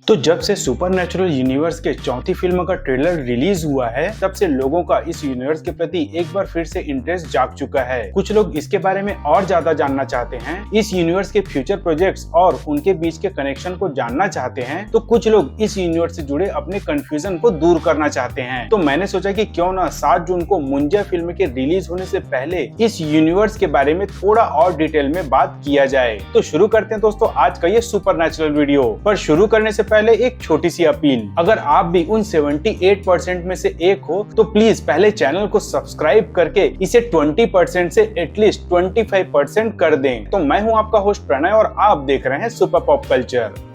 तो जब से सुपरनैचुरल यूनिवर्स के चौथी फिल्म का ट्रेलर रिलीज हुआ है, तब से लोगों का इस यूनिवर्स के प्रति एक बार फिर से इंटरेस्ट जाग चुका है। कुछ लोग इसके बारे में और ज्यादा जानना चाहते हैं, इस यूनिवर्स के फ्यूचर प्रोजेक्ट्स और उनके बीच के कनेक्शन को जानना चाहते हैं, तो कुछ लोग इस यूनिवर्स से जुड़े अपने कंफ्यूजन को दूर करना चाहते हैं। तो मैंने सोचा कि क्यों ना 7 जून को मुंजा फिल्म के रिलीज होने से पहले इस यूनिवर्स के बारे में थोड़ा और डिटेल में बात किया जाए। तो शुरू करते हैं दोस्तों आज का ये सुपरनैचुरल वीडियो। पर शुरू करने से पहले एक छोटी सी अपील, अगर आप भी उन 78% में से एक हो तो प्लीज पहले चैनल को सब्सक्राइब करके इसे 20% से एटलीस्ट 25% कर दें। तो मैं हूं आपका होस्ट प्रणय और आप देख रहे हैं सुपर पॉप कल्चर।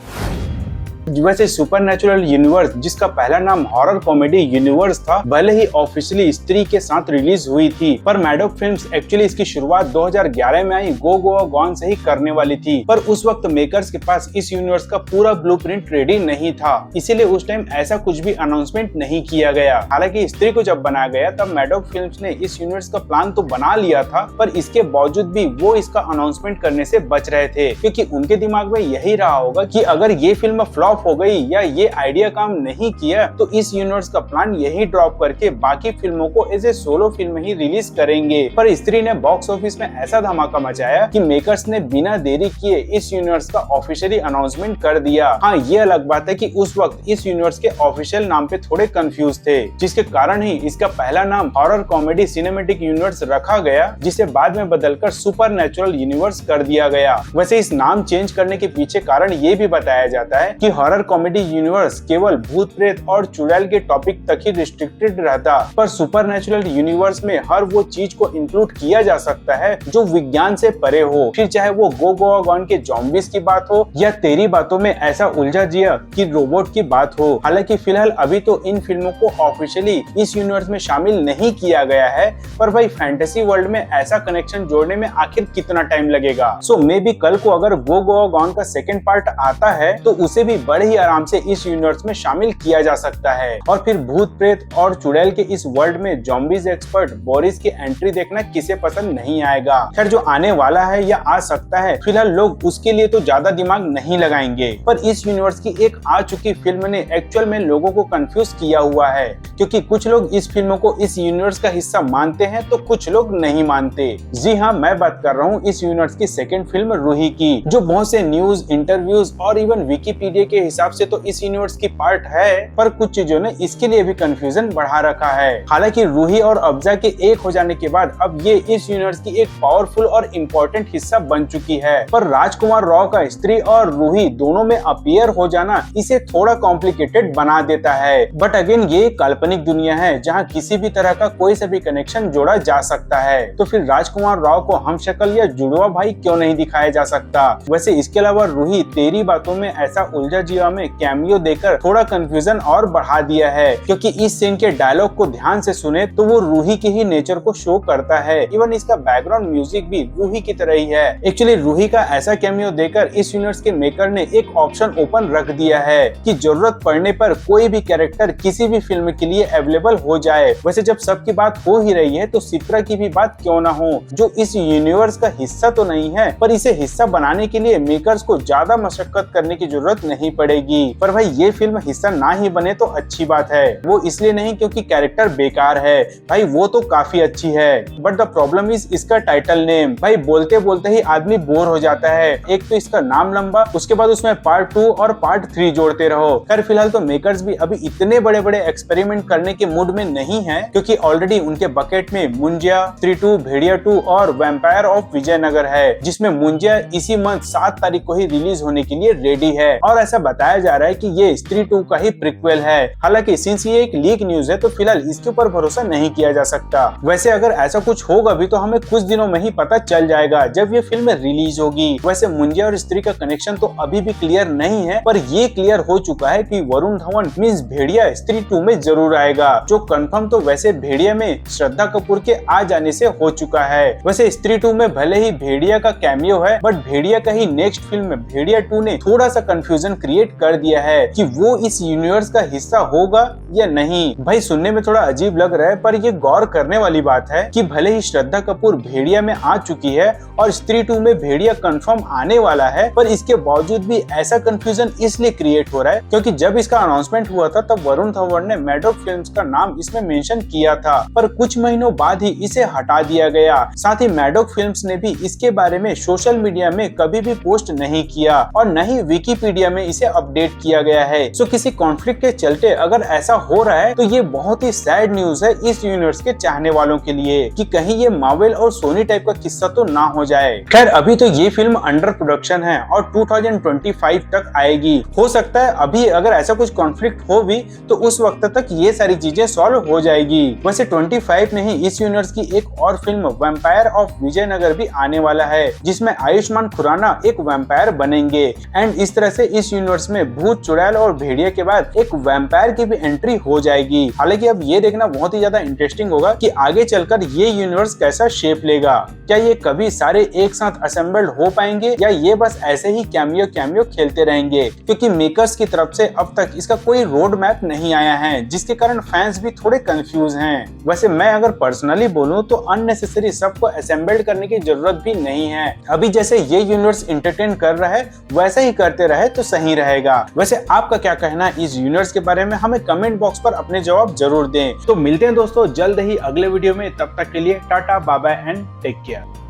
वैसे सुपरनैचुरल यूनिवर्स, जिसका पहला नाम हॉरर कॉमेडी यूनिवर्स था, भले ही ऑफिशियली स्त्री के साथ रिलीज हुई थी, पर मैडॉक फिल्म्स एक्चुअली इसकी शुरुआत 2011 में आई गो गोआ गॉन से ही करने वाली थी। पर उस वक्त मेकर्स के पास इस यूनिवर्स का पूरा ब्लूप्रिंट रेडी नहीं था, इसीलिए उस टाइम ऐसा कुछ भी अनाउंसमेंट नहीं किया गया। हालांकि स्त्री को जब बनाया गया तब मैडॉक फिल्म्स ने इस यूनिवर्स का प्लान तो बना लिया था, पर इसके बावजूद भी वो इसका अनाउंसमेंट करने से बच रहे थे, क्योंकि उनके दिमाग में यही रहा होगा कि अगर ये फिल्म फ्लॉप हो गई या ये आइडिया काम नहीं किया तो इस यूनिवर्स का प्लान यही ड्रॉप करके बाकी फिल्मों को एज ए सोलो फिल्म ही रिलीज करेंगे। पर स्त्री ने बॉक्स ऑफिस में ऐसा धमाका मचाया कि मेकर्स ने बिना देरी किए इस यूनिवर्स का ऑफिशियली अनाउंसमेंट कर दिया। हाँ, ये अलग बात है कि उस वक्त इस यूनिवर्स के ऑफिशियल नाम पे थोड़े कंफ्यूज थे, जिसके कारण ही इसका पहला नाम हॉरर कॉमेडी सिनेमैटिक यूनिवर्स रखा गया, जिसे बाद में बदलकर सुपरनैचुरल यूनिवर्स कर दिया गया। वैसे इस नाम चेंज करने के पीछे कारण ये भी बताया जाता है कि हॉरर कॉमेडी यूनिवर्स केवल भूत प्रेत और चुड़ैल के टॉपिक तक ही रिस्ट्रिक्टेड रहता, पर सुपरनैचुरल यूनिवर्स में हर वो चीज को इंक्लूड किया जा सकता है जो विज्ञान से परे हो, फिर चाहे वो गो गोआ गॉन के ज़ॉम्बीज़ की बात हो या तेरी बातों में ऐसा उलझा जिया कि रोबोट की बात हो। हालांकि फिलहाल अभी तो इन फिल्मों को ऑफिशियली इस यूनिवर्स में शामिल नहीं किया गया है, पर भाई फैंटेसी वर्ल्ड में ऐसा कनेक्शन जोड़ने में आखिर कितना टाइम लगेगा। सो मे बी कल को अगर गो गोआ गॉन का सेकंड पार्ट आता है तो उसे भी बड़े ही आराम से इस यूनिवर्स में शामिल किया जा सकता है, और फिर भूत प्रेत और चुड़ैल के इस वर्ल्ड में ज़ॉम्बीज़ एक्सपर्ट बोरिस की एंट्री देखना किसे पसंद नहीं आएगा। खैर, जो आने वाला है या आ सकता है, फिलहाल लोग उसके लिए तो ज्यादा दिमाग नहीं लगाएंगे, पर इस यूनिवर्स की एक आ चुकी फिल्म ने एक्चुअल में लोगों को कंफ्यूज किया हुआ है, क्योंकि कुछ लोग इस फिल्म को इस यूनिवर्स का हिस्सा मानते हैं तो कुछ लोग नहीं मानते। जी हाँ, मैं बात कर रहा हूँ इस यूनिवर्स की सेकंड फिल्म रूही की, जो बहुत से न्यूज, इंटरव्यूज और इवन विकिपीडिया के हिसाब से तो इस यूनिवर्स की पार्ट है, पर कुछ चीजों ने इसके लिए भी कंफ्यूजन बढ़ा रखा है। हालांकि रूही और अब्जा के एक हो जाने के बाद अब ये इस यूनिवर्स की एक पावरफुल और इम्पोर्टेंट हिस्सा बन चुकी है, पर राजकुमार राव का स्त्री और रूही दोनों में अपीयर हो जाना इसे थोड़ा कॉम्प्लिकेटेड बना देता है। बट अगेन ये काल्पनिक दुनिया है जहाँ किसी भी तरह का कोई सा भी कनेक्शन जोड़ा जा सकता है, तो फिर राजकुमार राव को हमशक्ल या जुड़वा भाई क्यों नहीं दिखाया जा सकता। वैसे इसके अलावा रूही तेरी बातों में ऐसा उलझा जिया में कैमियो देकर थोड़ा कंफ्यूजन और बढ़ा दिया है, क्योंकि इस सीन के डायलॉग को ध्यान से सुने तो वो रूही के ही नेचर को शो करता है। इवन इसका बैकग्राउंड म्यूजिक भी रूही की तरह ही है। एक्चुअली रूही का ऐसा कैमियो देकर इस यूनिवर्स के मेकर ने एक ऑप्शन ओपन रख दिया है कि जरूरत पड़ने पर कोई भी कैरेक्टर किसी भी फिल्म के लिए अवेलेबल हो जाए। वैसे जब सबकी बात हो ही रही है तो सित्रा की भी बात क्यों ना हो, जो इस यूनिवर्स का हिस्सा तो नहीं है, पर इसे हिस्सा बनाने के लिए मेकर्स को ज्यादा मशक्कत करने की जरूरत नहीं पड़ेगी। पर भाई ये फिल्म हिस्सा ना ही बने तो अच्छी बात है, वो इसलिए नहीं क्योंकि कैरेक्टर बेकार है, भाई वो तो काफी अच्छी है, बट द प्रॉब्लम इज इसका टाइटल नेम। भाई बोलते बोलते ही आदमी बोर हो जाता है, एक तो इसका नाम लंबा, उसके बाद उसमें पार्ट 2 और पार्ट 3 जोड़ते रहो। खैर फिलहाल तो मेकर्स भी अभी इतने बड़े बड़े एक्सपेरिमेंट करने के मूड में नहीं है, क्योंकि ऑलरेडी उनके बकेट में मुंजिया, स्त्री 2, भेड़िया 2 और वैम्पायर ऑफ विजयनगर है, जिसमें मुंजिया इसी मंथ 7 तारीख को ही रिलीज होने के लिए रेडी है, और ऐसा बताया जा रहा है कि ये स्त्री 2 का ही प्रीक्वेल है। हालांकि सिंस ये एक लीक न्यूज है तो फिलहाल इसके ऊपर भरोसा नहीं किया जा सकता। वैसे अगर ऐसा कुछ होगा भी तो हमें कुछ दिनों में ही पता चल जाएगा जब ये फिल्म रिलीज होगी। वैसे मुंजिया और स्त्री का कनेक्शन तो अभी भी क्लियर नहीं है, पर ये क्लियर हो चुका है कि वरुण धवन मींस भेड़िया स्त्री 2 में जरूर आएगा, जो कंफर्म तो वैसे भेड़िया में श्रद्धा कपूर के आ जाने से हो चुका है। वैसे स्त्री 2 में भले ही भेड़िया का कैमियो है, बट भेड़िया का ही नेक्स्ट फिल्म भेड़िया 2 ने थोड़ा सा कंफ्यूजन क्रिएट क्रिएट कर दिया है कि वो इस यूनिवर्स का हिस्सा होगा या नहीं। भाई सुनने में थोड़ा अजीब लग रहा है, पर ये गौर करने वाली बात है कि भले ही श्रद्धा कपूर भेड़िया में आ चुकी है और स्त्री 2 में भेड़िया कंफर्म आने वाला है, पर इसके बावजूद भी ऐसा कंफ्यूजन इसलिए क्रिएट हो रहा है क्योंकि जब इसका अनाउंसमेंट हुआ था तब वरुण धवन ने मैडॉक फिल्म्स का नाम इसमें मेंशन किया था, पर कुछ महीनों बाद ही इसे हटा दिया गया। साथ ही मैडॉक फिल्म्स ने भी इसके बारे में सोशल मीडिया में कभी भी पोस्ट नहीं किया और न ही विकिपीडिया में इसे अपडेट किया गया है। सो किसी कॉन्फ्लिक्ट के चलते अगर ऐसा हो रहा है तो ये बहुत ही सैड न्यूज है इस यूनिवर्स के चाहने वालों के लिए कि कहीं ये मार्वल और सोनी टाइप का किस्सा तो ना हो जाए। खैर अभी तो ये फिल्म अंडर प्रोडक्शन है और 2025 तक आएगी। हो सकता है अभी अगर ऐसा कुछ कॉन्फ्लिक्ट हो भी तो उस वक्त तक ये सारी चीजें सॉल्व हो जाएगी। वैसे 25 नहीं, इस यूनिवर्स की एक और फिल्म वैम्पायर ऑफ विजयनगर भी आने वाला है जिसमें आयुष्मान खुराना एक वैम्पायर बनेंगे एंड इस तरह से इस यूनिवर्स में भूत, चुड़ैल और भेड़िया के बाद एक वैम्पायर की भी एंट्री हो जाएगी। हालांकि अब ये देखना बहुत ही ज्यादा इंटरेस्टिंग होगा कि आगे चलकर ये यूनिवर्स कैसा शेप लेगा। क्या ये कभी सारे एक साथ असेंबल्ड हो पाएंगे या ये बस ऐसे ही कैमियो खेलते रहेंगे, क्योंकि मेकर्स की तरफ से अब तक इसका कोई रोड मैप नहीं आया है जिसके कारण फैंस भी थोड़े कंफ्यूज हैं। वैसे मैं अगर पर्सनली बोलूं तो अननेसेसरी सबको असेंबल्ड करने की जरूरत भी नहीं है। अभी जैसे ये यूनिवर्स एंटरटेन कर रहा है वैसा ही करते रहे तो सही रहेगा। वैसे आपका क्या कहना है इस यूनिवर्स के बारे में, हमें कमेंट बॉक्स पर अपने जवाब जरूर दें। तो मिलते हैं दोस्तों जल्द ही अगले वीडियो में, तब तक के लिए tata bye bye and take care.